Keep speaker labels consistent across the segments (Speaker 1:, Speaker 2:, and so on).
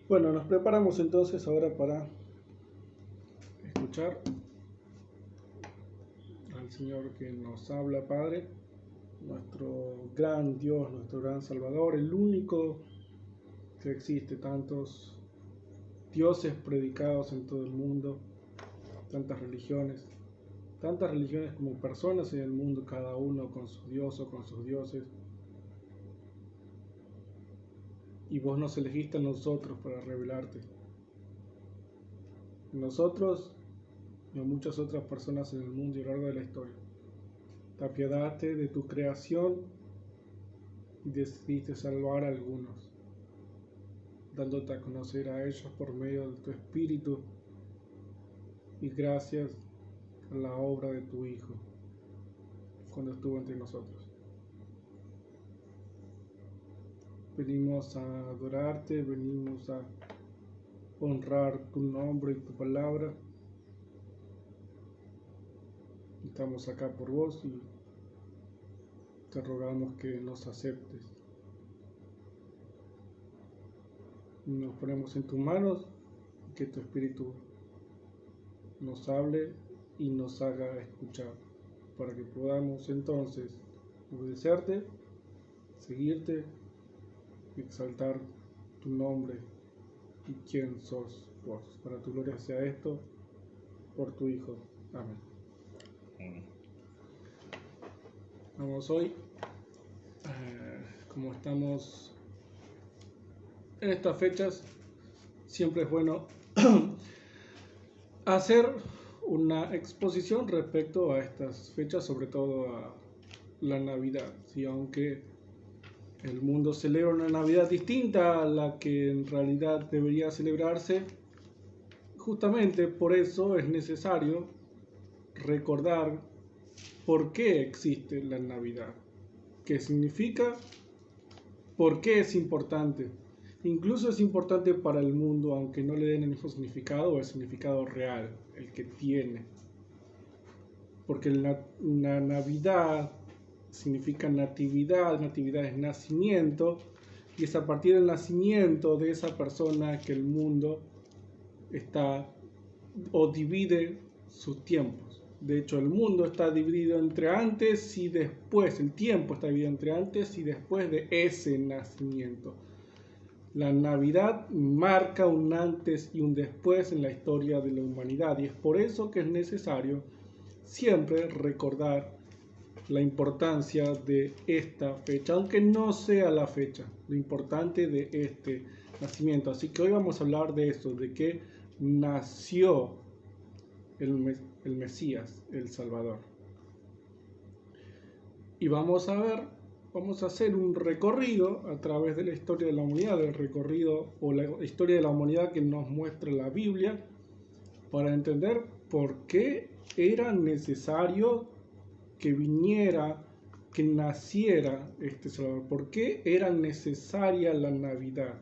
Speaker 1: Bueno, nos preparamos entonces ahora para escuchar al Señor que nos habla, Padre, nuestro gran Dios, nuestro gran Salvador, el único que existe. Tantos dioses predicados en todo el mundo, tantas religiones como personas en el mundo, cada uno con su Dios o con sus dioses. Y vos nos elegiste a nosotros para revelarte. Nosotros y a muchas otras personas en el mundo y a lo largo de la historia. Te apiadaste de tu creación y decidiste salvar a algunos, dándote a conocer a ellos por medio de tu Espíritu y gracias a la obra de tu Hijo cuando estuvo entre nosotros. Venimos a adorarte, venimos a honrar tu nombre y tu palabra. Estamos acá por vos y te rogamos que nos aceptes. Nos ponemos en tus manos y que tu Espíritu nos hable y nos haga escuchar, para que podamos entonces obedecerte, seguirte, exaltar tu nombre y quién sos vos. Para tu gloria sea esto, por tu Hijo. Amén. Vamos hoy, como estamos en estas fechas, siempre es bueno hacer una exposición respecto a estas fechas, sobre todo a la Navidad. ¿Sí? Aunque el mundo celebra una Navidad distinta a la que en realidad debería celebrarse, justamente por eso es necesario recordar por qué existe la Navidad, qué significa, por qué es importante. Incluso es importante para el mundo, aunque no le den el mismo significado o el significado real, el que tiene. Porque la Navidad significa natividad, natividad es nacimiento, y es a partir del nacimiento de esa persona que el mundo está o divide sus tiempos. De hecho, el mundo está dividido entre antes y después, el tiempo está dividido entre antes y después de ese nacimiento. La Navidad marca un antes y un después en la historia de la humanidad, y es por eso que es necesario siempre recordar la importancia de esta fecha, aunque no sea la fecha, lo importante de este nacimiento. Así que hoy vamos a hablar de eso, de que nació el Mesías, el Salvador. Y vamos a hacer un recorrido a través de la historia de la humanidad, el recorrido o la historia de la humanidad que nos muestra la Biblia, para entender por qué era necesario que viniera, que naciera este Salvador, por qué era necesaria la Navidad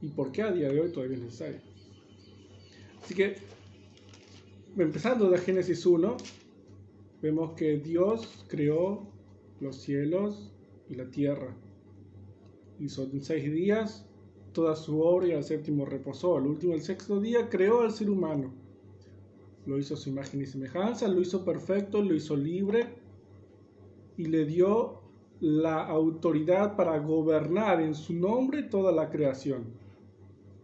Speaker 1: y por qué a día de hoy todavía es necesaria. Así que, empezando de Génesis 1, vemos que Dios creó los cielos y la tierra. Hizo en 6 días toda su obra y al séptimo reposó. Al último, el sexto día, creó al ser humano. Lo hizo a su imagen y semejanza, lo hizo perfecto, lo hizo libre y le dio la autoridad para gobernar en su nombre toda la creación.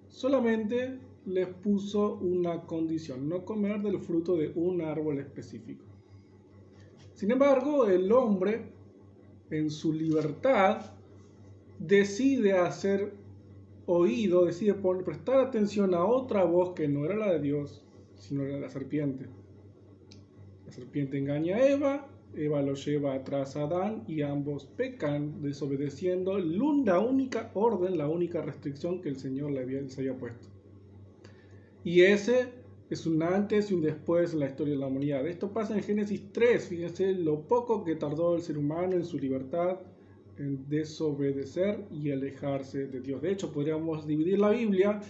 Speaker 1: Solamente les puso una condición: no comer del fruto de un árbol específico. Sin embargo, el hombre, en su libertad, decide hacer oído, decide prestar atención a otra voz que no era la de Dios, sino la de la serpiente. La serpiente engaña a Eva, Eva lo lleva atrás a Adán y ambos pecan, desobedeciendo la única orden, la única restricción que el Señor les había puesto. Y ese es un antes y un después en la historia de la humanidad. Esto pasa en Génesis 3, fíjense lo poco que tardó el ser humano en su libertad en desobedecer y alejarse de Dios. De hecho, podríamos dividir la Biblia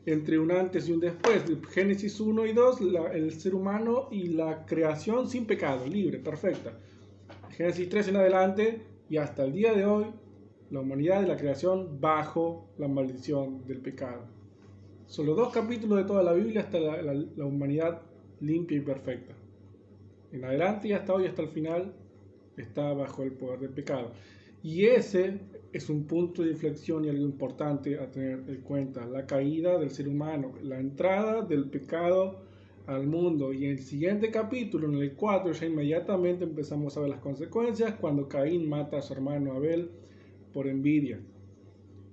Speaker 1: entre un antes y un después. Génesis 1 y 2, el ser humano y la creación sin pecado, libre, perfecta. Génesis 3 en adelante y hasta el día de hoy, la humanidad y la creación bajo la maldición del pecado. Solo 2 capítulos de toda la Biblia hasta la humanidad limpia y perfecta. En adelante y hasta hoy, hasta el final, está bajo el poder del pecado. Y ese es un punto de inflexión y algo importante a tener en cuenta. La caída del ser humano, la entrada del pecado al mundo. Y en el siguiente capítulo, en el 4, ya inmediatamente empezamos a ver las consecuencias cuando Caín mata a su hermano Abel por envidia.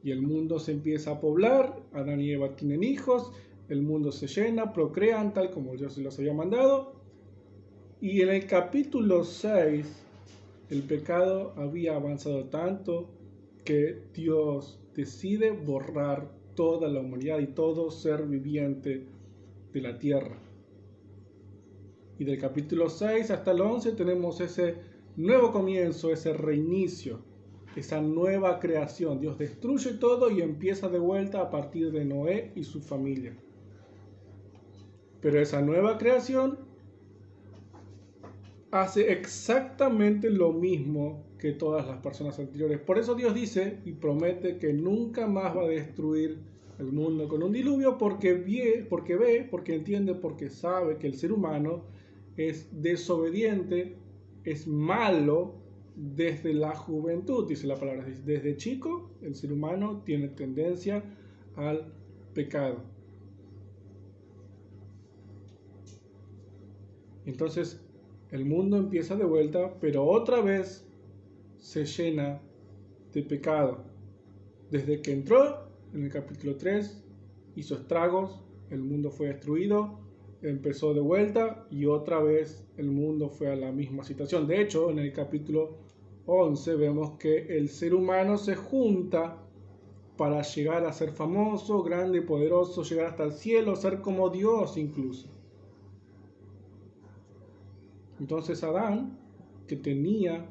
Speaker 1: Y el mundo se empieza a poblar, Adán y Eva tienen hijos, el mundo se llena, procrean tal como Dios se los había mandado. Y en el capítulo 6, el pecado había avanzado tanto que Dios decide borrar toda la humanidad y todo ser viviente de la tierra. Y del capítulo 6 hasta el 11 tenemos ese nuevo comienzo, ese reinicio, esa nueva creación. Dios destruye todo y empieza de vuelta a partir de Noé y su familia. Pero esa nueva creación hace exactamente lo mismo que todas las personas anteriores. Por eso Dios dice y promete que nunca más va a destruir el mundo con un diluvio, porque entiende, porque sabe que el ser humano es desobediente, es malo desde la juventud, dice la palabra. Desde chico el ser humano tiene tendencia al pecado. Entonces el mundo empieza de vuelta, pero otra vez se llena de pecado. Desde que entró en el capítulo 3, hizo estragos, el mundo fue destruido, empezó de vuelta y otra vez el mundo fue a la misma situación. De hecho, en el capítulo 11 vemos que el ser humano se junta para llegar a ser famoso, grande, poderoso, llegar hasta el cielo, ser como Dios incluso. Entonces Adán, que tenía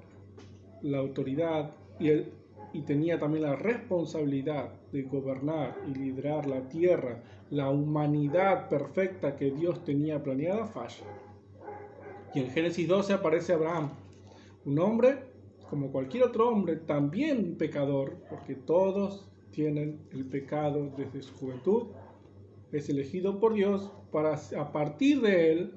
Speaker 1: la autoridad y tenía también la responsabilidad de gobernar y liderar la tierra, la humanidad perfecta que Dios tenía planeada, falla. Y en Génesis 12 aparece Abraham, un hombre como cualquier otro hombre, también pecador, porque todos tienen el pecado desde su juventud. Es elegido por Dios para a partir de él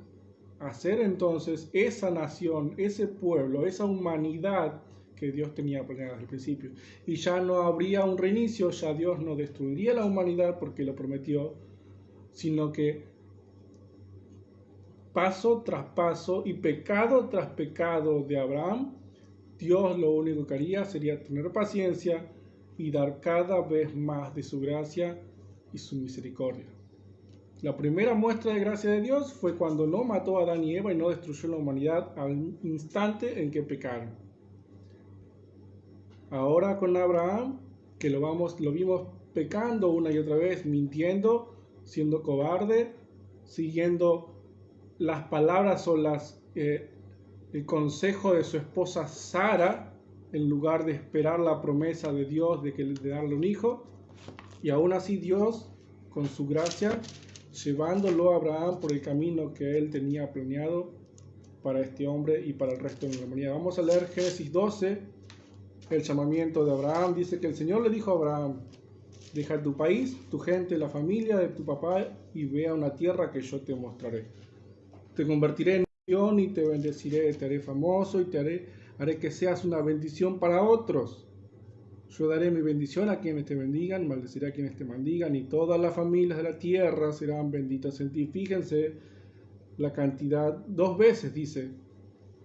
Speaker 1: hacer entonces esa nación, ese pueblo, esa humanidad que Dios tenía planeada desde el principio. Y ya no habría un reinicio, ya Dios no destruiría la humanidad porque lo prometió, sino que paso tras paso y pecado tras pecado de Abraham, Dios lo único que haría sería tener paciencia y dar cada vez más de su gracia y su misericordia. La primera muestra de gracia de Dios fue cuando no mató a Adán y Eva y no destruyó la humanidad al instante en que pecaron. Ahora con Abraham, que lo vimos pecando una y otra vez, mintiendo, siendo cobarde, siguiendo las palabras o el consejo de su esposa Sara, en lugar de esperar la promesa de Dios de darle un hijo. Y aún así Dios, con su gracia, llevándolo a Abraham por el camino que él tenía planeado para este hombre y para el resto de la humanidad. Vamos a leer Génesis 12, el llamamiento de Abraham. Dice que el Señor le dijo a Abraham: deja tu país, tu gente, la familia de tu papá y ve a una tierra que yo te mostraré. Te convertiré en nación y te bendeciré, te haré famoso y haré que seas una bendición para otros. Yo daré mi bendición a quienes te bendigan, maldeciré a quienes te maldigan, y todas las familias de la tierra serán benditas en ti. Fíjense la cantidad, 2 veces dice,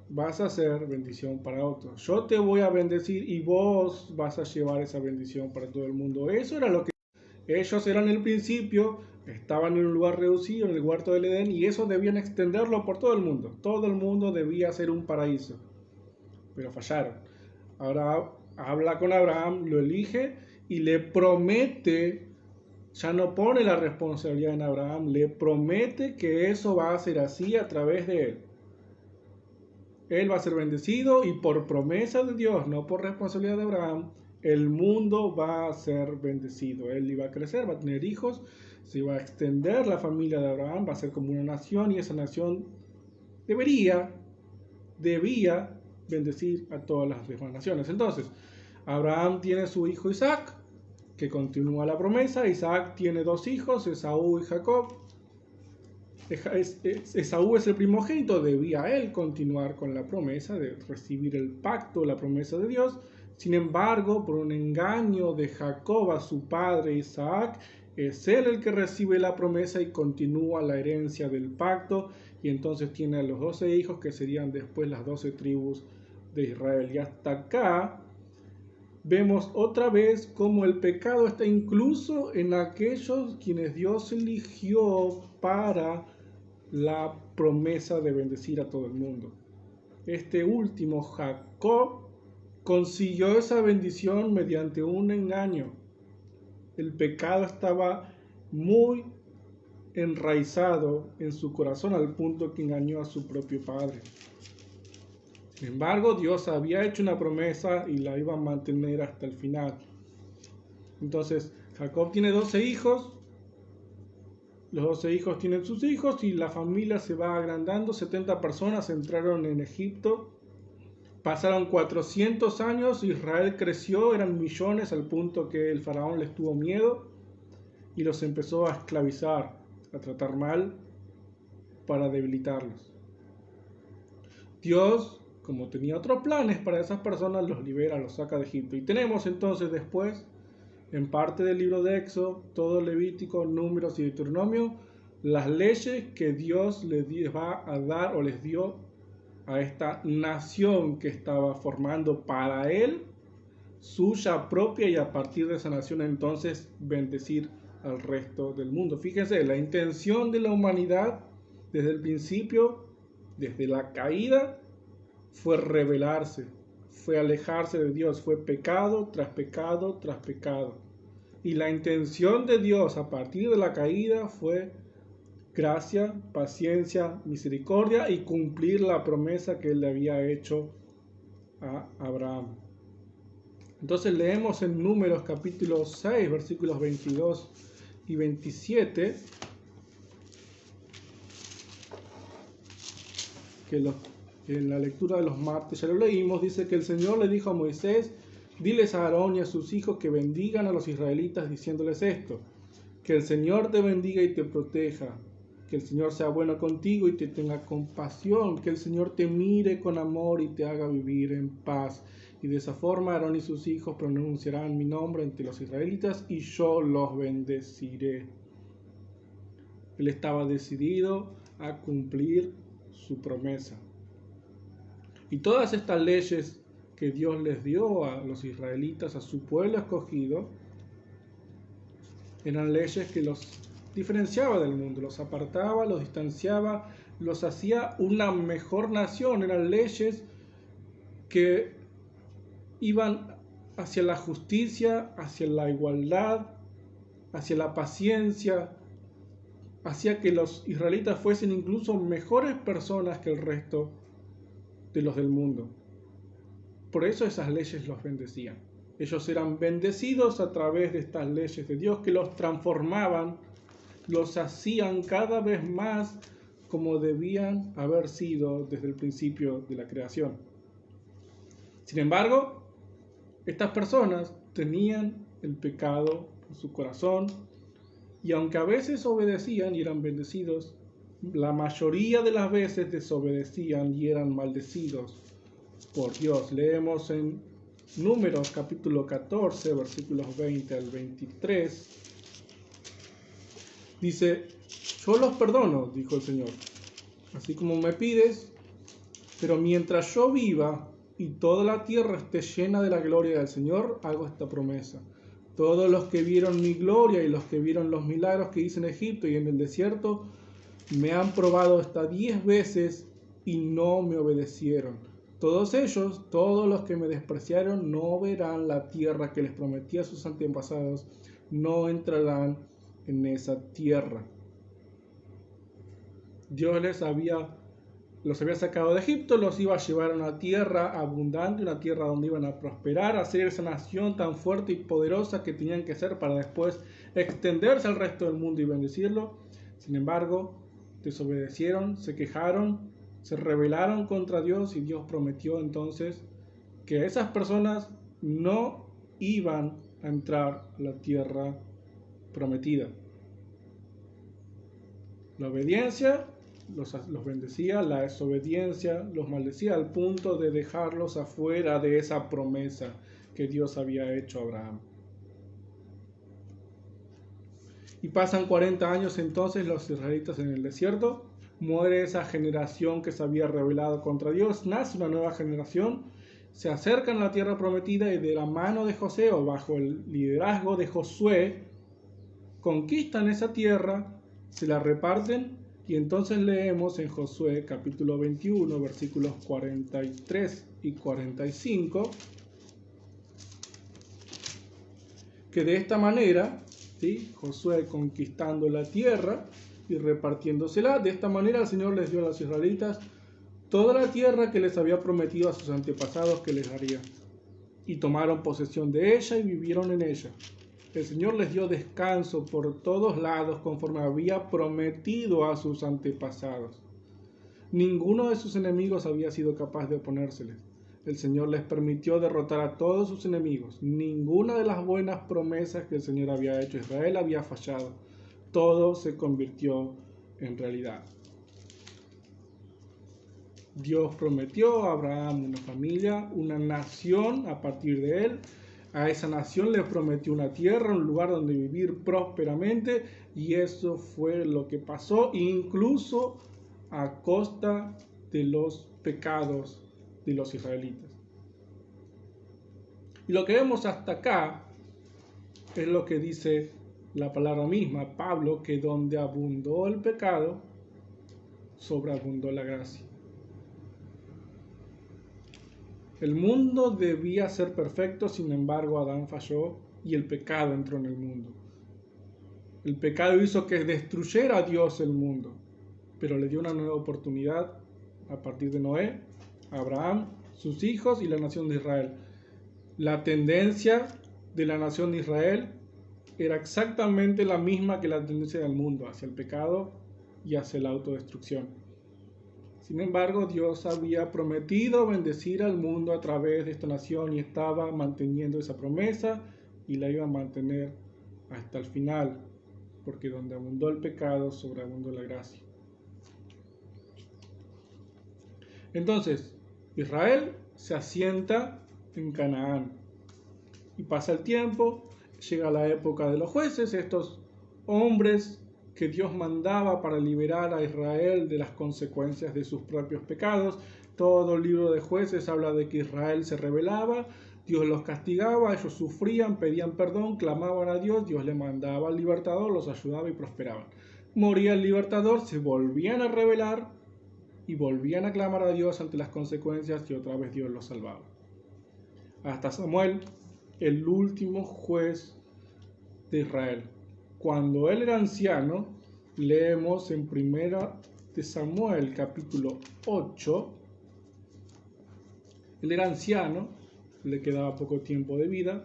Speaker 1: vas a ser bendición para otros. Yo te voy a bendecir y vos vas a llevar esa bendición para todo el mundo. Eso era lo que ellos eran en el principio, estaban en un lugar reducido, en el huerto del Edén, y eso debían extenderlo por todo el mundo. Todo el mundo debía ser un paraíso, pero fallaron. Ahora habla con Abraham, lo elige y le promete, ya no pone la responsabilidad en Abraham, le promete que eso va a ser así a través de él. Él va a ser bendecido y por promesa de Dios, no por responsabilidad de Abraham, el mundo va a ser bendecido. Él iba a crecer, va a tener hijos, se va a extender la familia de Abraham, va a ser como una nación y esa nación debía bendecir a todas las demás naciones. Entonces, Abraham tiene su hijo Isaac, que continúa la promesa. Isaac tiene 2 hijos, Esaú y Jacob. Esaú es el primogénito, debía él continuar con la promesa de recibir el pacto, la promesa de Dios. Sin embargo, por un engaño de Jacob a su padre Isaac, es él el que recibe la promesa y continúa la herencia del pacto, y entonces tiene a los 12 hijos que serían después las 12 tribus de Israel. Y hasta acá vemos otra vez cómo el pecado está incluso en aquellos quienes Dios eligió para la promesa de bendecir a todo el mundo. Este último, Jacob, consiguió esa bendición mediante un engaño. El pecado estaba muy enraizado en su corazón al punto que engañó a su propio padre. Sin embargo, Dios había hecho una promesa y la iba a mantener hasta el final. Entonces, Jacob tiene 12 hijos. Los 12 hijos tienen sus hijos y la familia se va agrandando. 70 personas entraron en Egipto. Pasaron 400 años, Israel creció, eran millones al punto que el faraón les tuvo miedo y los empezó a esclavizar, a tratar mal para debilitarlos. Dios, como tenía otros planes para esas personas, los libera, los saca de Egipto. Y tenemos entonces después, en parte del libro de Éxodo, todo Levítico, Números y Deuteronomio, las leyes que Dios les va a dar o les dio a esta nación que estaba formando para él, suya propia, y a partir de esa nación entonces bendecir al resto del mundo. Fíjense, la intención de la humanidad desde el principio, desde la caída, fue rebelarse, fue alejarse de Dios, fue pecado tras pecado tras pecado. Y la intención de Dios a partir de la caída fue gracia, paciencia, misericordia y cumplir la promesa que él le había hecho a Abraham. Entonces leemos en Números capítulo 6, versículos 22 y 27, que en la lectura de los martes ya lo leímos. Dice que el Señor le dijo a Moisés: diles a Aarón y a sus hijos que bendigan a los israelitas diciéndoles esto: que el Señor te bendiga y te proteja, que el Señor sea bueno contigo y te tenga compasión, que el Señor te mire con amor y te haga vivir en paz. Y de esa forma Aarón y sus hijos pronunciarán mi nombre entre los israelitas y yo los bendeciré. Él estaba decidido a cumplir su promesa. Y todas estas leyes que Dios les dio a los israelitas, a su pueblo escogido, eran leyes que los diferenciaba del mundo, los apartaba, los distanciaba, los hacía una mejor nación. Eran leyes que iban hacia la justicia, hacia la igualdad, hacia la paciencia, hacía que los israelitas fuesen incluso mejores personas que el resto de los del mundo. Por eso esas leyes los bendecían. Ellos eran bendecidos a través de estas leyes de Dios que los transformaban, los hacían cada vez más como debían haber sido desde el principio de la creación. Sin embargo, estas personas tenían el pecado en su corazón y aunque a veces obedecían y eran bendecidos, la mayoría de las veces desobedecían y eran maldecidos por Dios. Leemos en Números capítulo 14, versículos 20 al 23. Dice: yo los perdono, dijo el Señor, así como me pides, pero mientras yo viva y toda la tierra esté llena de la gloria del Señor, hago esta promesa. Todos los que vieron mi gloria y los que vieron los milagros que hice en Egipto y en el desierto, me han probado hasta 10 veces y no me obedecieron. Todos ellos, todos los que me despreciaron, no verán la tierra que les prometí a sus antepasados, no entrarán en esa tierra. Dios los había sacado de Egipto, los iba a llevar a una tierra abundante, una tierra donde iban a prosperar, a ser esa nación tan fuerte y poderosa que tenían que ser para después extenderse al resto del mundo y bendecirlo. Sin embargo, desobedecieron, se quejaron, se rebelaron contra Dios y Dios prometió entonces que esas personas no iban a entrar a la tierra prometida. La obediencia los bendecía, la desobediencia los maldecía al punto de dejarlos afuera de esa promesa que Dios había hecho a Abraham. Y pasan 40 años entonces los israelitas en el desierto, muere esa generación que se había rebelado contra Dios, nace una nueva generación, se acercan a la tierra prometida y de la mano de José o bajo el liderazgo de Josué, conquistan esa tierra, se la reparten y entonces leemos en Josué capítulo 21 versículos 43 y 45 que de esta manera, ¿sí?, Josué conquistando la tierra y repartiéndosela, de esta manera el Señor les dio a los israelitas toda la tierra que les había prometido a sus antepasados que les daría, y tomaron posesión de ella y vivieron en ella. El Señor les dio descanso por todos lados conforme había prometido a sus antepasados. Ninguno de sus enemigos había sido capaz de oponérseles. El Señor les permitió derrotar a todos sus enemigos. Ninguna de las buenas promesas que el Señor había hecho a Israel había fallado. Todo se convirtió en realidad. Dios prometió a Abraham una familia, una nación a partir de él. A esa nación le prometió una tierra, un lugar donde vivir prósperamente, y eso fue lo que pasó, incluso a costa de los pecados de los israelitas. Y lo que vemos hasta acá es lo que dice la palabra misma, Pablo, que donde abundó el pecado, sobreabundó la gracia. El mundo debía ser perfecto, sin embargo Adán falló y el pecado entró en el mundo. El pecado hizo que destruyera a Dios el mundo, pero le dio una nueva oportunidad a partir de Noé, Abraham, sus hijos y la nación de Israel. La tendencia de la nación de Israel era exactamente la misma que la tendencia del mundo, hacia el pecado y hacia la autodestrucción. Sin embargo, Dios había prometido bendecir al mundo a través de esta nación y estaba manteniendo esa promesa y la iba a mantener hasta el final, porque donde abundó el pecado, sobreabundó la gracia. Entonces, Israel se asienta en Canaán y pasa el tiempo, llega la época de los jueces, estos hombres que Dios mandaba para liberar a Israel de las consecuencias de sus propios pecados. Todo el libro de Jueces habla de que Israel se rebelaba, Dios los castigaba, ellos sufrían, pedían perdón, clamaban a Dios, Dios les mandaba al libertador, los ayudaba y prosperaban. Moría el libertador, se volvían a rebelar y volvían a clamar a Dios ante las consecuencias y otra vez Dios los salvaba. Hasta Samuel, el último juez de Israel. Cuando él era anciano, leemos en 1 de Samuel capítulo 8, él era anciano, le quedaba poco tiempo de vida,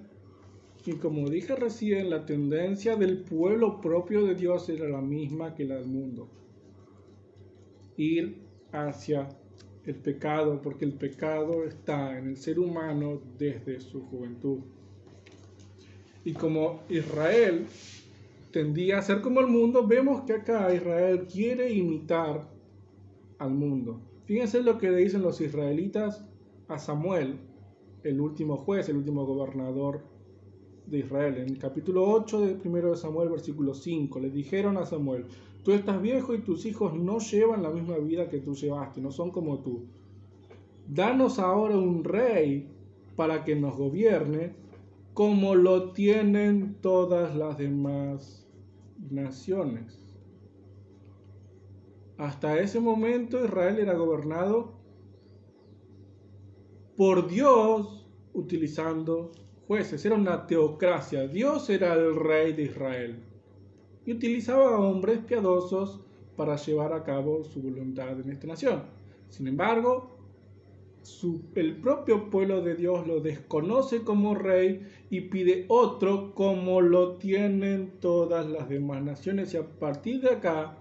Speaker 1: y como dije recién, la tendencia del pueblo propio de Dios era la misma que la del mundo. Ir hacia el pecado, porque el pecado está en el ser humano desde su juventud. Y como Israel tendía a ser como el mundo, vemos que acá Israel quiere imitar al mundo. Fíjense lo que le dicen los israelitas a Samuel, el último juez, el último gobernador de Israel. En el capítulo 8 de 1 de Samuel, versículo 5, le dijeron a Samuel: tú estás viejo y tus hijos no llevan la misma vida que tú llevaste, no son como tú. Danos ahora un rey para que nos gobierne, como lo tienen todas las demás naciones. Hasta ese momento Israel era gobernado por Dios utilizando jueces. Era una teocracia. Dios era el rey de Israel y utilizaba a hombres piadosos para llevar a cabo su voluntad en esta nación. Sin embargo, el propio pueblo de Dios lo desconoce como rey y pide otro como lo tienen todas las demás naciones. Y a partir de acá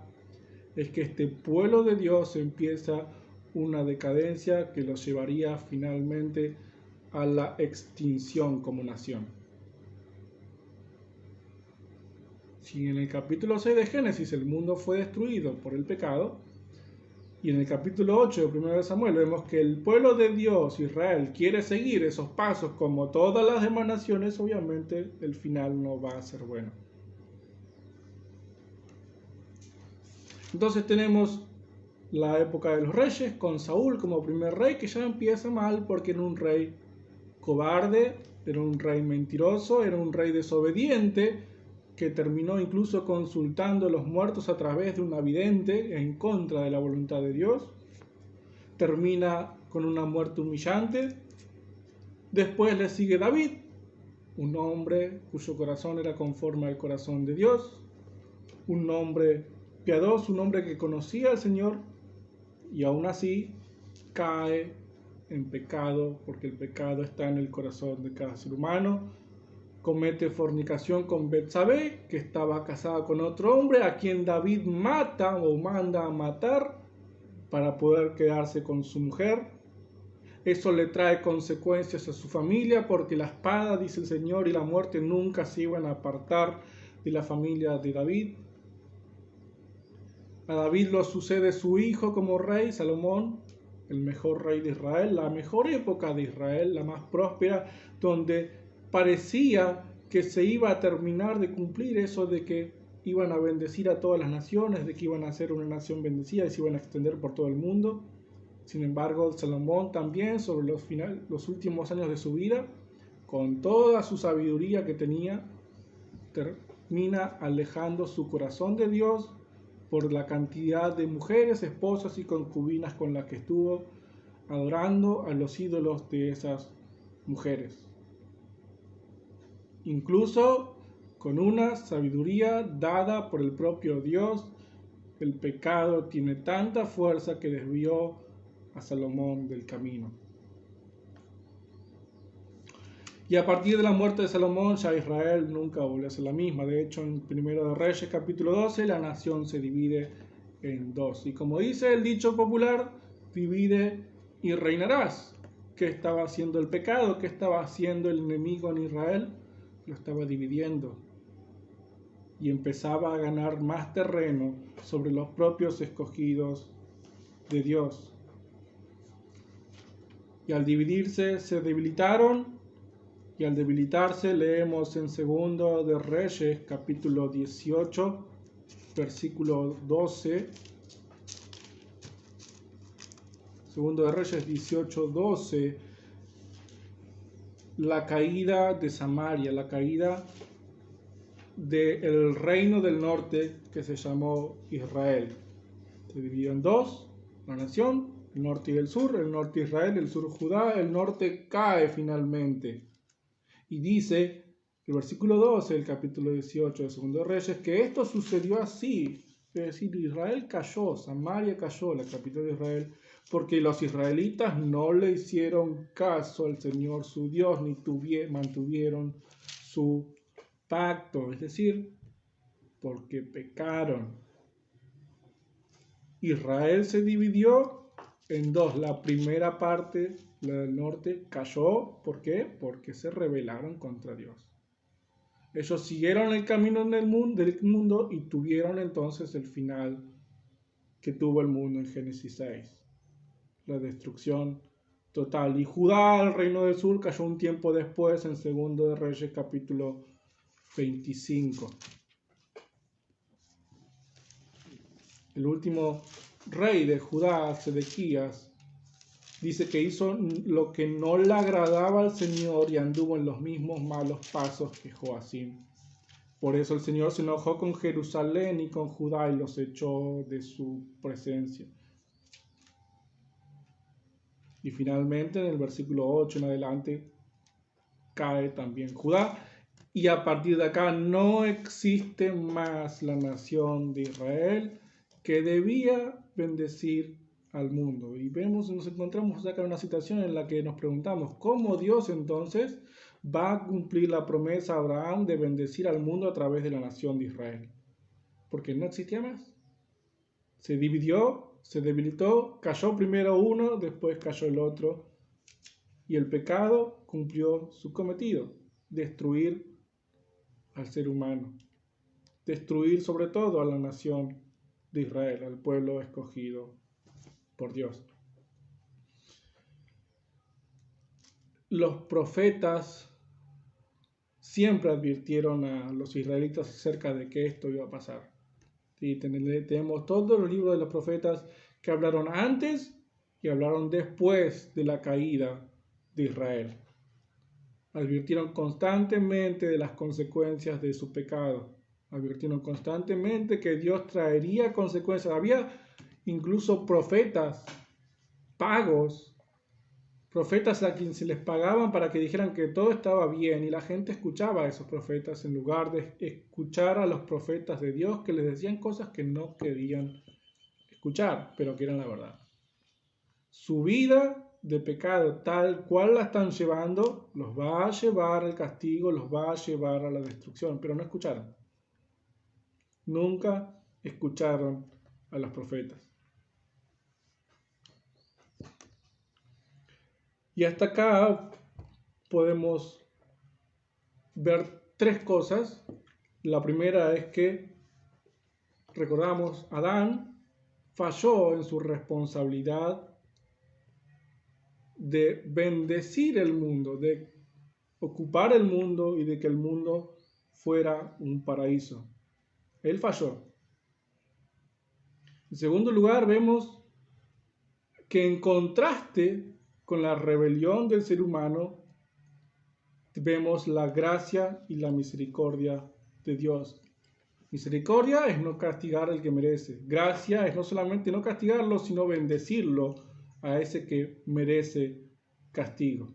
Speaker 1: es que este pueblo de Dios empieza una decadencia que los llevaría finalmente a la extinción como nación. Si en el capítulo 6 de Génesis el mundo fue destruido por el pecado, y en el capítulo 8 de 1 de Samuel vemos que el pueblo de Dios, Israel, quiere seguir esos pasos como todas las demás naciones, obviamente el final no va a ser bueno. Entonces tenemos la época de los reyes con Saúl como primer rey, que ya empieza mal porque era un rey cobarde, era un rey mentiroso, era un rey desobediente, que terminó incluso consultando a los muertos a través de una vidente en contra de la voluntad de Dios. Termina con una muerte humillante. Después le sigue David, un hombre cuyo corazón era conforme al corazón de Dios, un hombre piadoso, un hombre que conocía al Señor, y aún así cae en pecado, porque el pecado está en el corazón de cada ser humano. Comete fornicación con Betsabé, que estaba casada con otro hombre, a quien David mata o manda a matar para poder quedarse con su mujer. Eso le trae consecuencias a su familia, porque la espada, dice el Señor, y la muerte nunca se iban a apartar de la familia de David. A David lo sucede su hijo como rey, Salomón, el mejor rey de Israel, la mejor época de Israel, la más próspera, donde parecía que se iba a terminar de cumplir eso de que iban a bendecir a todas las naciones, de que iban a ser una nación bendecida y se iban a extender por todo el mundo. Sin embargo, Salomón también, sobre los últimos años de su vida, con toda su sabiduría que tenía, termina alejando su corazón de Dios por la cantidad de mujeres, esposas y concubinas con las que estuvo, adorando a los ídolos de esas mujeres. Incluso con una sabiduría dada por el propio Dios, el pecado tiene tanta fuerza que desvió a Salomón del camino. Y a partir de la muerte de Salomón, ya Israel nunca volvió a ser la misma. De hecho, en 1 de Reyes, capítulo 12, la nación se divide en dos. Y como dice el dicho popular, divide y reinarás. ¿Qué estaba haciendo el pecado? ¿Qué estaba haciendo el enemigo en Israel? Lo estaba dividiendo. Y empezaba a ganar más terreno sobre los propios escogidos de Dios. Y al dividirse, se debilitaron. Y al debilitarse, leemos en 2 de Reyes, capítulo 18, versículo 12. 2 de Reyes 18, 12. La caída de Samaria, la caída del reino del norte que se llamó Israel. Se dividió en dos, la nación, el norte y el sur, el norte Israel, el sur Judá, el norte cae finalmente. Y dice el versículo 12 del capítulo 18 de 2 de Reyes que esto sucedió así, es decir, Israel cayó, Samaria cayó, la capital de Israel, porque los israelitas no le hicieron caso al Señor su Dios, ni mantuvieron su pacto, es decir, porque pecaron. Israel se dividió en dos. La primera parte, la del norte, cayó. ¿Por qué? Porque se rebelaron contra Dios. Ellos siguieron el camino del mundo y tuvieron entonces el final que tuvo el mundo en Génesis 6. La destrucción total. Y Judá, el reino del sur, cayó un tiempo después en 2 de Reyes capítulo 25. El último rey de Judá, Sedequías, dice que hizo lo que no le agradaba al Señor y anduvo en los mismos malos pasos que Joacim. Por eso el Señor se enojó con Jerusalén y con Judá y los echó de su presencia. Y finalmente en el versículo 8 en adelante cae también Judá. Y a partir de acá no existe más la nación de Israel que debía bendecir al mundo. Y nos encontramos acá en una situación en la que nos preguntamos cómo Dios entonces va a cumplir la promesa a Abraham de bendecir al mundo a través de la nación de Israel. Porque no existía más. Se dividió, se debilitó, cayó primero uno, después cayó el otro. y el pecado cumplió su cometido, destruir al ser humano, destruir sobre todo a la nación de Israel, al pueblo escogido por Dios. Los profetas siempre advirtieron a los israelitas acerca de que esto iba a pasar. Y tenemos todos los libros de los profetas que hablaron antes y hablaron después de la caída de Israel. Advirtieron constantemente de las consecuencias de su pecado. Advirtieron constantemente que Dios traería consecuencias. Había incluso profetas pagos, profetas a quienes se les pagaban para que dijeran que todo estaba bien, y la gente escuchaba a esos profetas en lugar de escuchar a los profetas de Dios que les decían cosas que no querían escuchar, pero que eran la verdad. Su vida de pecado, tal cual la están llevando, los va a llevar al castigo, los va a llevar a la destrucción, pero no escucharon. Nunca escucharon a los profetas. Y hasta acá podemos ver tres cosas. La primera es que, recordamos, Adán falló en su responsabilidad de bendecir el mundo, de ocupar el mundo y de que el mundo fuera un paraíso. Él falló. En segundo lugar, vemos que en contraste con la rebelión del ser humano, vemos la gracia y la misericordia de Dios. Misericordia es no castigar al que merece. Gracia es no solamente no castigarlo, sino bendecirlo a ese que merece castigo.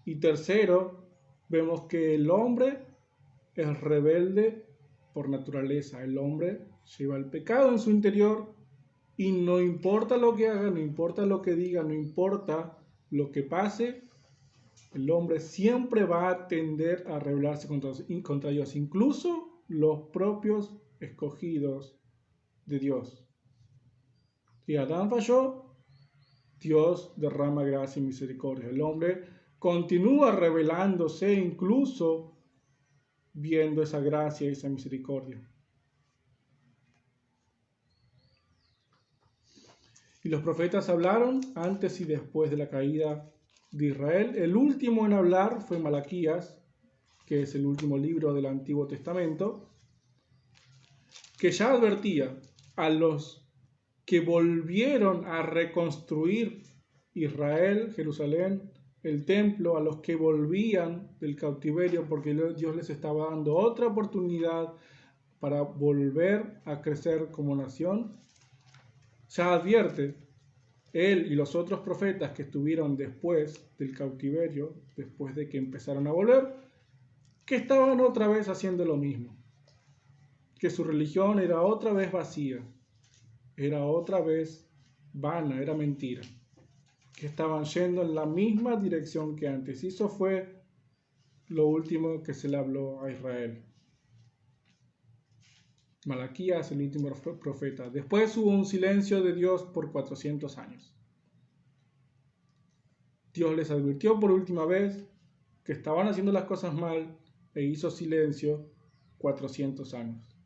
Speaker 1: Y tercero, vemos que el hombre es rebelde por naturaleza. El hombre lleva el pecado en su interior y no importa lo que haga, no importa lo que diga, no importa lo que pase, el hombre siempre va a tender a rebelarse contra Dios, incluso los propios escogidos de Dios. Si Adán falló, Dios derrama gracia y misericordia. El hombre continúa rebelándose, incluso viendo esa gracia y esa misericordia. Y los profetas hablaron antes y después de la caída de Israel. El último en hablar fue Malaquías, que es el último libro del Antiguo Testamento, que ya advertía a los que volvieron a reconstruir Israel, Jerusalén, el templo, a los que volvían del cautiverio, porque Dios les estaba dando otra oportunidad para volver a crecer como nación. Ya advierte él y los otros profetas que estuvieron después del cautiverio, después de que empezaron a volver, que estaban otra vez haciendo lo mismo, que su religión era otra vez vacía, era otra vez vana, era mentira, que estaban yendo en la misma dirección que antes. Y eso fue lo último que se le habló a Israel. Malaquías, el último profeta. Después hubo un silencio de Dios por 400 años. Dios les advirtió por última vez que estaban haciendo las cosas mal e hizo silencio 400 años.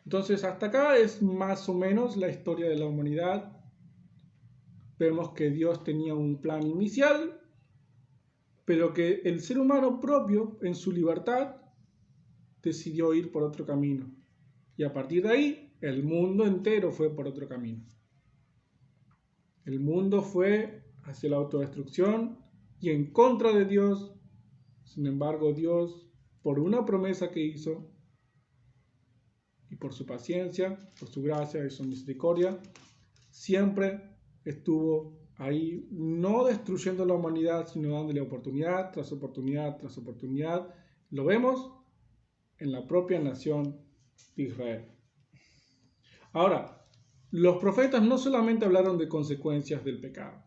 Speaker 1: Entonces, hasta acá es más o menos la historia de la humanidad. Vemos que Dios tenía un plan inicial, pero que el ser humano propio, en su libertad, decidió ir por otro camino. Y a partir de ahí, el mundo entero fue por otro camino. El mundo fue hacia la autodestrucción y en contra de Dios. Sin embargo, Dios, por una promesa que hizo, y por su paciencia, por su gracia y su misericordia, siempre estuvo ahí, no destruyendo la humanidad, sino dándole oportunidad tras oportunidad tras oportunidad. Lo vemos en la propia nación de Israel. Ahora, los profetas no solamente hablaron de consecuencias del pecado,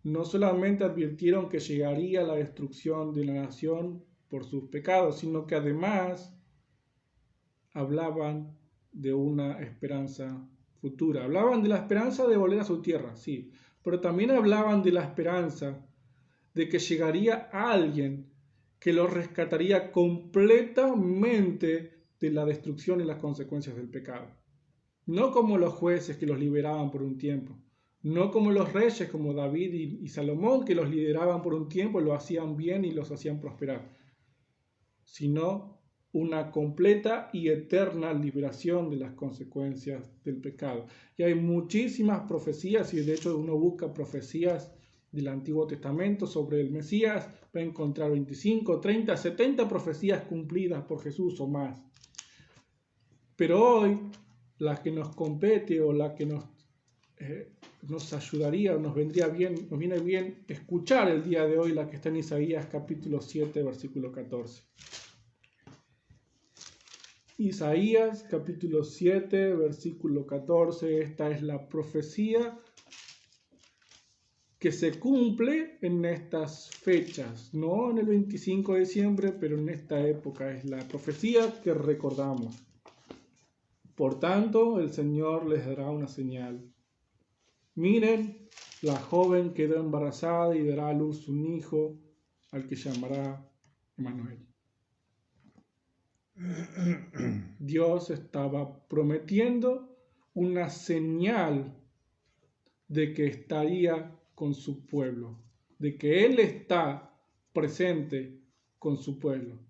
Speaker 1: no solamente advirtieron que llegaría la destrucción de la nación por sus pecados, sino que además hablaban de una esperanza futura. Hablaban de la esperanza de volver a su tierra, sí, pero también hablaban de la esperanza de que llegaría alguien que los rescataría completamente de la destrucción y las consecuencias del pecado. No como los jueces que los liberaban por un tiempo, no como los reyes como David y Salomón que los lideraban por un tiempo, lo hacían bien y los hacían prosperar, sino una completa y eterna liberación de las consecuencias del pecado. Y hay muchísimas profecías, y de hecho uno busca profecías del Antiguo Testamento sobre el Mesías, va a encontrar 25, 30, 70 profecías cumplidas por Jesús o más. Pero hoy, la que nos compete o la que nos ayudaría, nos viene bien escuchar el día de hoy, la que está en Isaías capítulo 7, versículo 14. Isaías capítulo 7, versículo 14, esta es la profecía que se cumple en estas fechas, no en el 25 de diciembre, pero en esta época es la profecía que recordamos. Por tanto, el Señor les dará una señal. Miren, la joven quedó embarazada y dará a luz un hijo, al que llamará Emmanuel. Dios estaba prometiendo una señal de que estaría con su pueblo, de que Él está presente con su pueblo.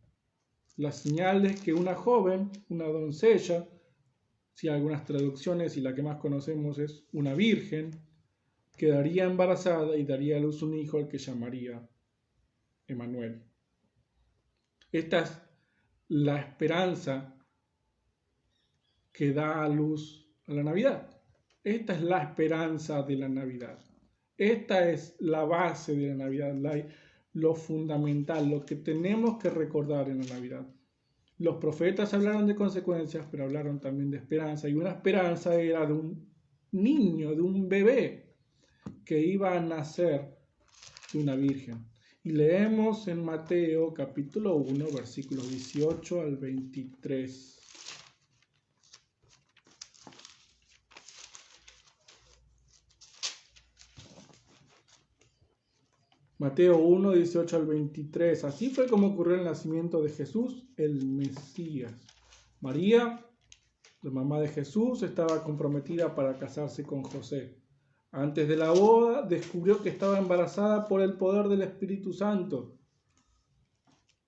Speaker 1: La señal es que una joven, una doncella, si hay algunas traducciones y la que más conocemos es una virgen, quedaría embarazada y daría a luz un hijo al que llamaría Emmanuel. Esta es la esperanza que da a luz a la Navidad. Esta es la esperanza de la Navidad. Esta es la base de la Navidad, lo fundamental, lo que tenemos que recordar en la Navidad. Los profetas hablaron de consecuencias, pero hablaron también de esperanza. Y una esperanza era de un niño, de un bebé que iba a nacer de una virgen. Y leemos en Mateo capítulo 1, versículos 18 al 23. Mateo 1, 18 al 23. Así fue como ocurrió el nacimiento de Jesús, el Mesías. María, la mamá de Jesús, estaba comprometida para casarse con José. Antes de la boda, descubrió que estaba embarazada por el poder del Espíritu Santo.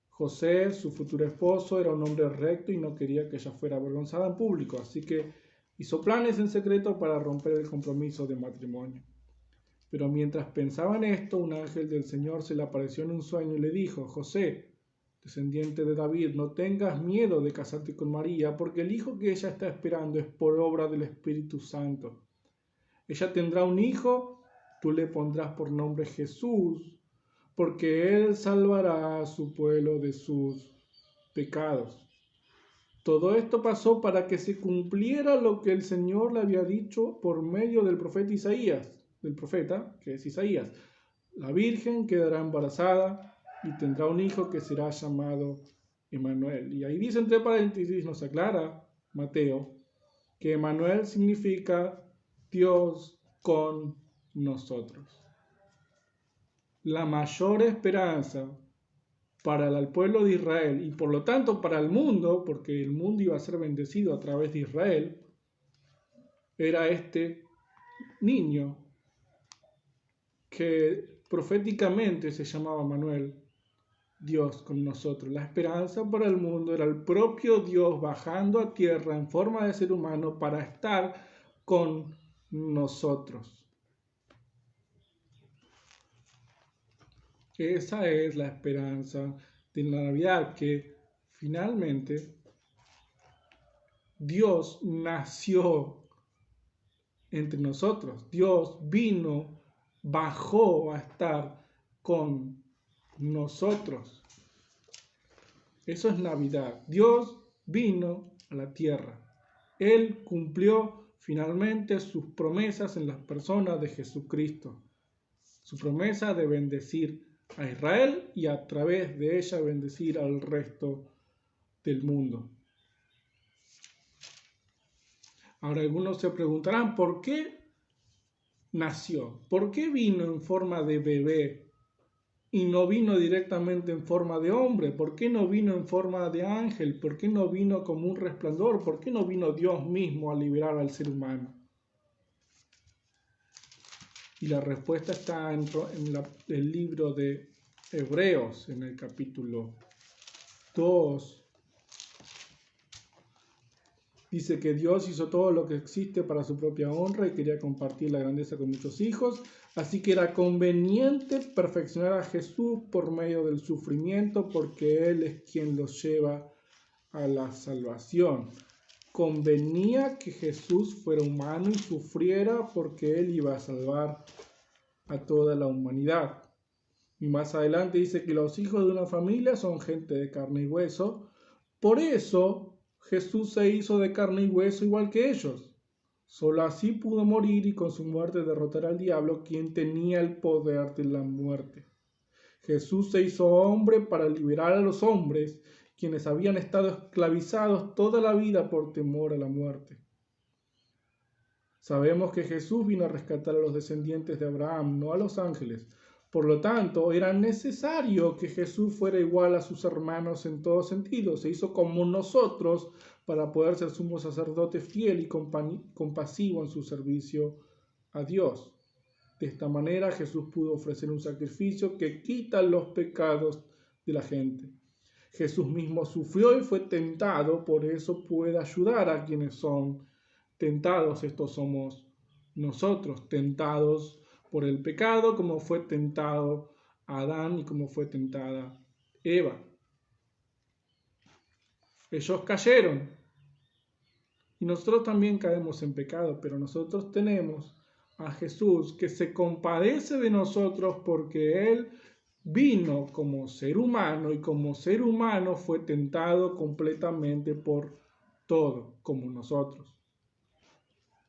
Speaker 1: José, su futuro esposo, era un hombre recto y no quería que ella fuera avergonzada en público, así que hizo planes en secreto para romper el compromiso de matrimonio. Pero mientras pensaba en esto, un ángel del Señor se le apareció en un sueño y le dijo: José, descendiente de David, no tengas miedo de casarte con María, porque el hijo que ella está esperando es por obra del Espíritu Santo. Ella tendrá un hijo, tú le pondrás por nombre Jesús, porque él salvará a su pueblo de sus pecados. Todo esto pasó para que se cumpliera lo que el Señor le había dicho por medio del profeta Isaías, del profeta, que es Isaías. La Virgen quedará embarazada y tendrá un hijo que será llamado Emmanuel. Y ahí dice entre paréntesis, nos aclara Mateo, que Emmanuel significa Dios con nosotros. La mayor esperanza para el pueblo de Israel y por lo tanto para el mundo, porque el mundo iba a ser bendecido a través de Israel, era este niño que proféticamente se llamaba Emmanuel, Dios con nosotros. La esperanza para el mundo era el propio Dios bajando a tierra en forma de ser humano para estar con nosotros. Esa es la esperanza de la Navidad, que finalmente Dios nació entre nosotros. Dios vino, bajó a estar con nosotros. Eso es Navidad. Dios vino a la tierra. Él cumplió finalmente sus promesas en las personas de Jesucristo. Su promesa de bendecir a Israel y a través de ella bendecir al resto del mundo. Ahora algunos se preguntarán, ¿por qué nació? ¿Por qué vino en forma de bebé y no vino directamente en forma de hombre? ¿Por qué no vino en forma de ángel? ¿Por qué no vino como un resplandor? ¿Por qué no vino Dios mismo a liberar al ser humano? Y la respuesta está en el libro de Hebreos, en el capítulo 2. Dice que Dios hizo todo lo que existe para su propia honra y quería compartir la grandeza con muchos hijos. Así que era conveniente perfeccionar a Jesús por medio del sufrimiento, porque Él es quien los lleva a la salvación. Convenía que Jesús fuera humano y sufriera porque Él iba a salvar a toda la humanidad. Y más adelante dice que los hijos de una familia son gente de carne y hueso. Por eso Jesús se hizo de carne y hueso igual que ellos. Solo así pudo morir y con su muerte derrotar al diablo, quien tenía el poder de la muerte. Jesús se hizo hombre para liberar a los hombres, quienes habían estado esclavizados toda la vida por temor a la muerte. Sabemos que Jesús vino a rescatar a los descendientes de Abraham, no a los ángeles. Por lo tanto, era necesario que Jesús fuera igual a sus hermanos en todo sentido. Se hizo como nosotros para poder ser sumo sacerdote fiel y compasivo en su servicio a Dios. De esta manera Jesús pudo ofrecer un sacrificio que quita los pecados de la gente. Jesús mismo sufrió y fue tentado, por eso puede ayudar a quienes son tentados. Estos somos nosotros, tentados por el pecado, como fue tentado Adán y como fue tentada Eva. Ellos cayeron y nosotros también caemos en pecado, pero nosotros tenemos a Jesús que se compadece de nosotros porque Él vino como ser humano y como ser humano fue tentado completamente por todo, como nosotros.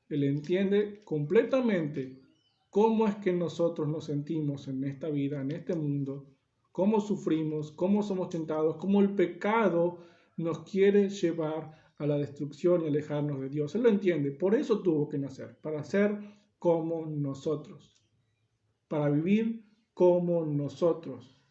Speaker 1: Él entiende completamente cómo es que nosotros nos sentimos en esta vida, en este mundo, cómo sufrimos, cómo somos tentados, cómo el pecado nos quiere llevar a la destrucción y alejarnos de Dios. Él lo entiende, por eso tuvo que nacer, para ser como nosotros, para vivir como nosotros.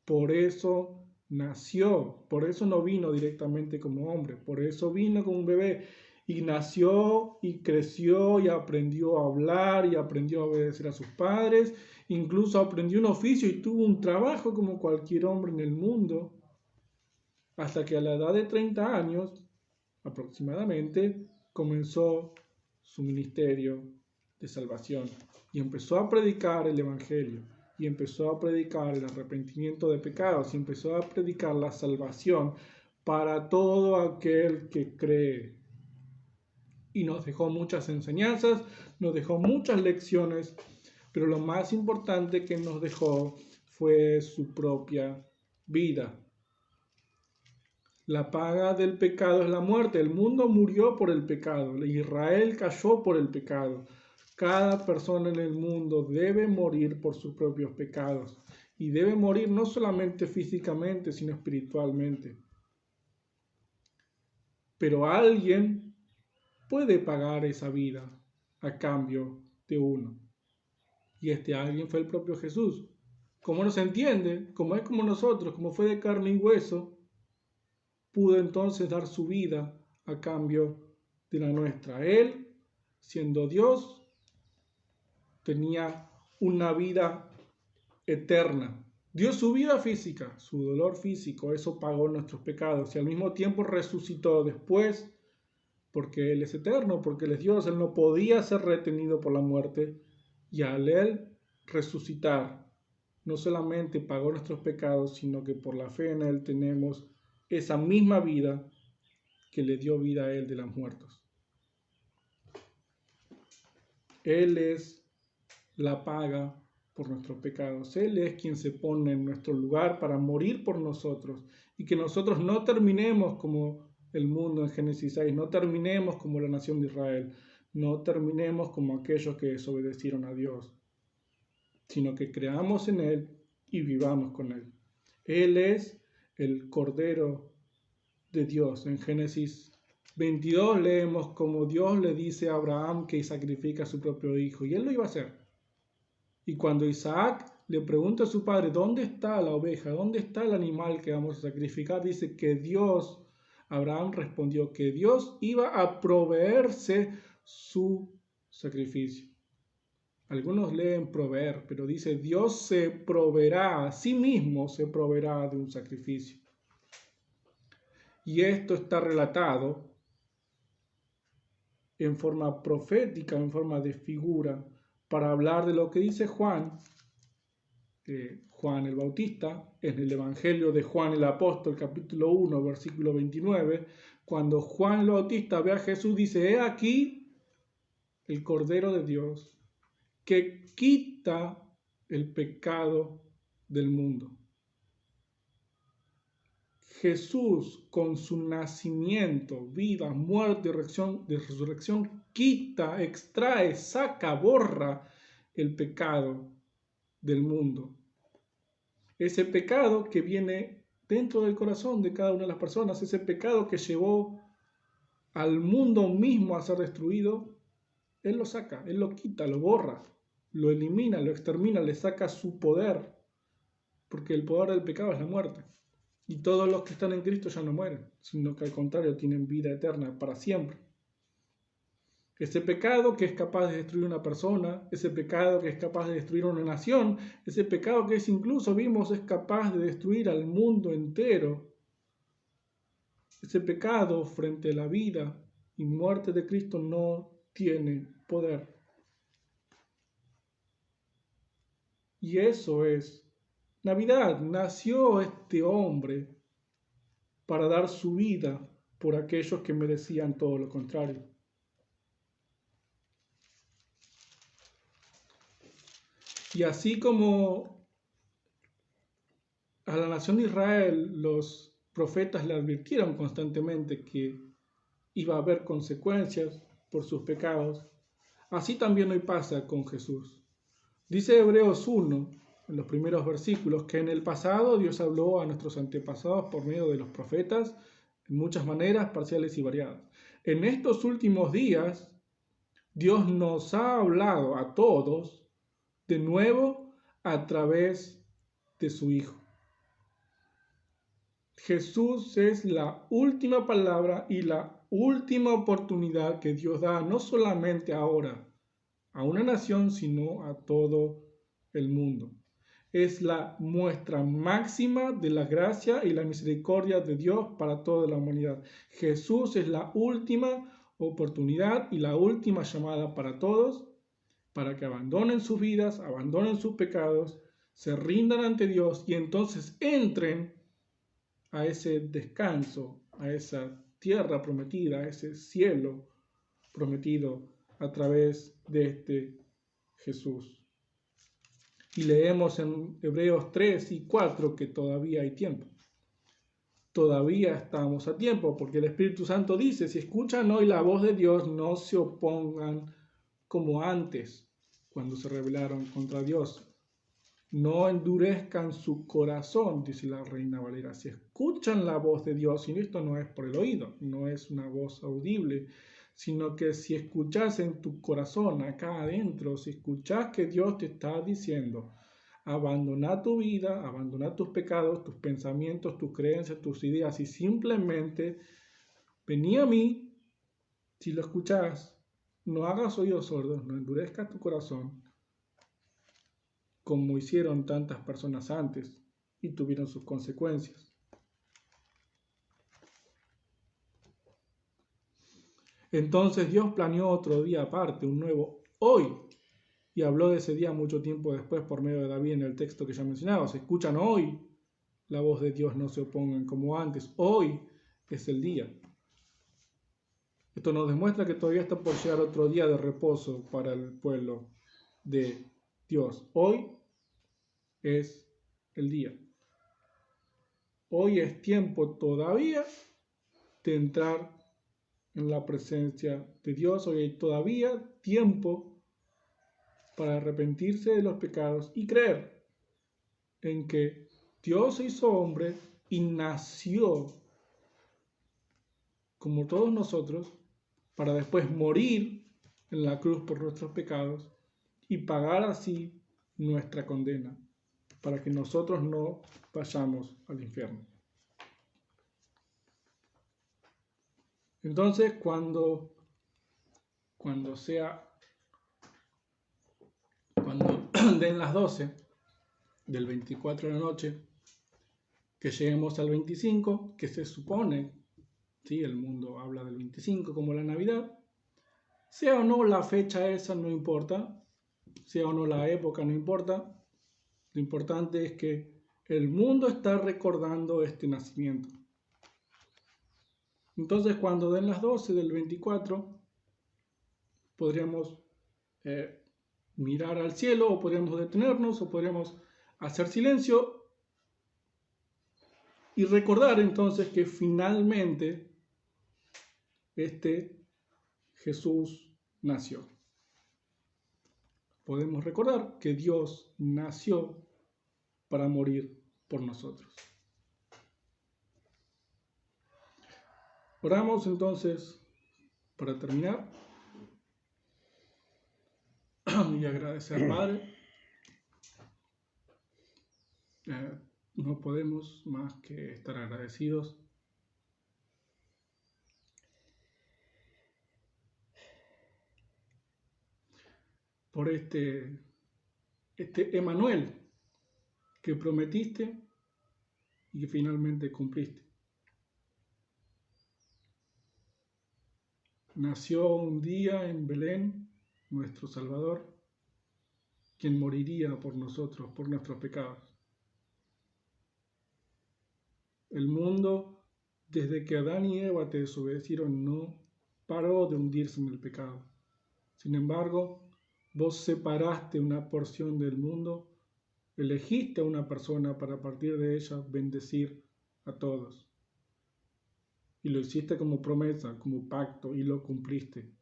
Speaker 1: Por eso nació, por eso no vino directamente como hombre, por eso vino como un bebé. Y nació y creció y aprendió a hablar y aprendió a obedecer a sus padres. Incluso aprendió un oficio y tuvo un trabajo como cualquier hombre en el mundo. Hasta que a la edad de 30 años, aproximadamente, comenzó su ministerio de salvación. Y empezó a predicar el Evangelio. Y empezó a predicar el arrepentimiento de pecados. Y empezó a predicar la salvación para todo aquel que cree. Y nos dejó muchas enseñanzas, nos dejó muchas lecciones, pero lo más importante que nos dejó fue su propia vida. La paga del pecado es la muerte. El mundo murió por el pecado. Israel cayó por el pecado. Cada persona en el mundo debe morir por sus propios pecados. Y debe morir no solamente físicamente, sino espiritualmente. Pero alguien puede pagar esa vida a cambio de uno. Y este alguien fue el propio Jesús. Como no se entiende, como es como nosotros, como fue de carne y hueso, pudo entonces dar su vida a cambio de la nuestra. Él, siendo Dios, tenía una vida eterna. Dio su vida física, su dolor físico, eso pagó nuestros pecados y al mismo tiempo resucitó después, porque Él es eterno, porque Él es Dios, Él no podía ser retenido por la muerte, y al Él resucitar, no solamente pagó nuestros pecados, sino que por la fe en Él tenemos esa misma vida que le dio vida a Él de los muertos. Él es la paga por nuestros pecados. Él es quien se pone en nuestro lugar para morir por nosotros, y que nosotros no terminemos como el mundo en Génesis 6, no terminemos como la nación de Israel, no terminemos como aquellos que desobedecieron a Dios, sino que creamos en Él y vivamos con Él. Él es el Cordero de Dios en Génesis 22 leemos como Dios le dice a Abraham que sacrifica a su propio hijo, y él lo iba a hacer. Y cuando Isaac le pregunta a su padre, ¿dónde está la oveja? ¿Dónde está el animal que vamos a sacrificar? Dice que Dios, Abraham respondió que Dios iba a proveerse su sacrificio. Algunos leen proveer, pero dice Dios se proveerá, a sí mismo se proveerá de un sacrificio. Y esto está relatado en forma profética, en forma de figura, para hablar de lo que dice Juan el Bautista, en el Evangelio de Juan el Apóstol, capítulo 1, versículo 29, cuando Juan el Bautista ve a Jesús, dice, he aquí el Cordero de Dios, que quita el pecado del mundo. Jesús, con su nacimiento, vida, muerte y resurrección, quita, extrae, saca, borra el pecado del mundo. Ese pecado que viene dentro del corazón de cada una de las personas, ese pecado que llevó al mundo mismo a ser destruido, Él lo saca, Él lo quita, lo borra, lo elimina, lo extermina, le saca su poder, porque el poder del pecado es la muerte. Y todos los que están en Cristo ya no mueren, sino que al contrario tienen vida eterna para siempre. Ese pecado que es capaz de destruir una persona, ese pecado que es capaz de destruir una nación, ese pecado que incluso vimos es capaz de destruir al mundo entero. Ese pecado frente a la vida y muerte de Cristo no tiene poder. Y eso es Navidad. Nació este hombre para dar su vida por aquellos que merecían todo lo contrario. Y así como a la nación de Israel los profetas le advirtieron constantemente que iba a haber consecuencias por sus pecados, así también hoy pasa con Jesús. Dice Hebreos 1, en los primeros versículos, que en el pasado Dios habló a nuestros antepasados por medio de los profetas en muchas maneras parciales y variadas. En estos últimos días, Dios nos ha hablado a todos de nuevo a través de su Hijo. Jesús es la última palabra y la última oportunidad que Dios da, no solamente ahora a una nación, sino a todo el mundo. Es la muestra máxima de la gracia y la misericordia de Dios para toda la humanidad. Jesús es la última oportunidad y la última llamada para todos, para que abandonen sus vidas, abandonen sus pecados, se rindan ante Dios y entonces entren a ese descanso, a esa tierra prometida, a ese cielo prometido a través de este Jesús. Y leemos en Hebreos 3 y 4 que todavía hay tiempo. Todavía estamos a tiempo, porque el Espíritu Santo dice, si escuchan hoy la voz de Dios, no se opongan como antes, cuando se rebelaron contra Dios. No endurezcan su corazón, dice la Reina Valera. Si escuchan la voz de Dios, y esto no es por el oído, no es una voz audible, sino que si escuchas en tu corazón, acá adentro, si escuchas que Dios te está diciendo, abandona tu vida, abandona tus pecados, tus pensamientos, tus creencias, tus ideas, y simplemente vení a mí, si lo escuchas, no hagas oídos sordos, no endurezcas tu corazón, como hicieron tantas personas antes y tuvieron sus consecuencias. Entonces Dios planeó otro día aparte, un nuevo hoy, y habló de ese día mucho tiempo después por medio de David en el texto que ya mencionaba. Se escuchan hoy la voz de Dios, no se opongan como antes. Hoy es el día. Esto nos demuestra que todavía está por llegar otro día de reposo para el pueblo de Dios. Hoy es el día. Hoy es tiempo todavía de entrar en la presencia de Dios. Hoy hay todavía tiempo para arrepentirse de los pecados y creer en que Dios se hizo hombre y nació como todos nosotros, para después morir en la cruz por nuestros pecados y pagar así nuestra condena, para que nosotros no vayamos al infierno. Entonces, cuando den las 12 del 24 de la noche, que lleguemos al 25, que se supone, ¿sí? El mundo habla del 25 como la Navidad, sea o no la fecha esa, no importa, sea o no la época, no importa, lo importante es que el mundo está recordando este nacimiento. Entonces, cuando den las 12 del 24, podríamos mirar al cielo, o podríamos detenernos, o podríamos hacer silencio y recordar entonces que finalmente Jesús nació. Podemos recordar que Dios nació para morir por nosotros. Oramos entonces para terminar y agradecer, Padre. No podemos más que estar agradecidos por este Emanuel que prometiste y que finalmente cumpliste. Nació un día en Belén nuestro Salvador, quien moriría por nosotros, por nuestros pecados. El mundo, desde que Adán y Eva te desobedecieron, no paró de hundirse en el pecado. Sin embargo, vos separaste una porción del mundo, elegiste a una persona para a partir de ella bendecir a todos. Y lo hiciste como promesa, como pacto, y lo cumpliste.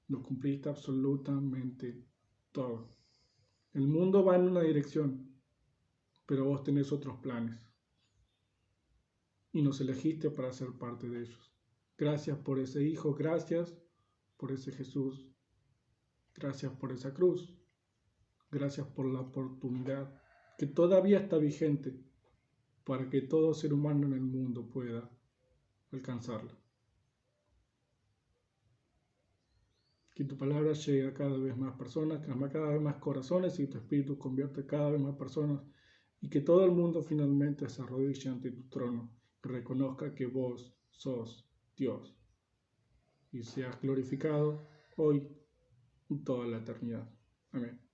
Speaker 1: Lo cumpliste absolutamente todo. El mundo va en una dirección, pero vos tenés otros planes. Y nos elegiste para ser parte de ellos. Gracias por ese Hijo, gracias por ese Jesús, gracias por esa cruz, gracias por la oportunidad que todavía está vigente para que todo ser humano en el mundo pueda alcanzarla. Que tu palabra llegue a cada vez más personas, cada vez más corazones, y tu espíritu convierte cada vez más personas, y que todo el mundo finalmente se arrodille ante tu trono y reconozca que vos sos Dios y seas glorificado hoy y toda la eternidad. Amén.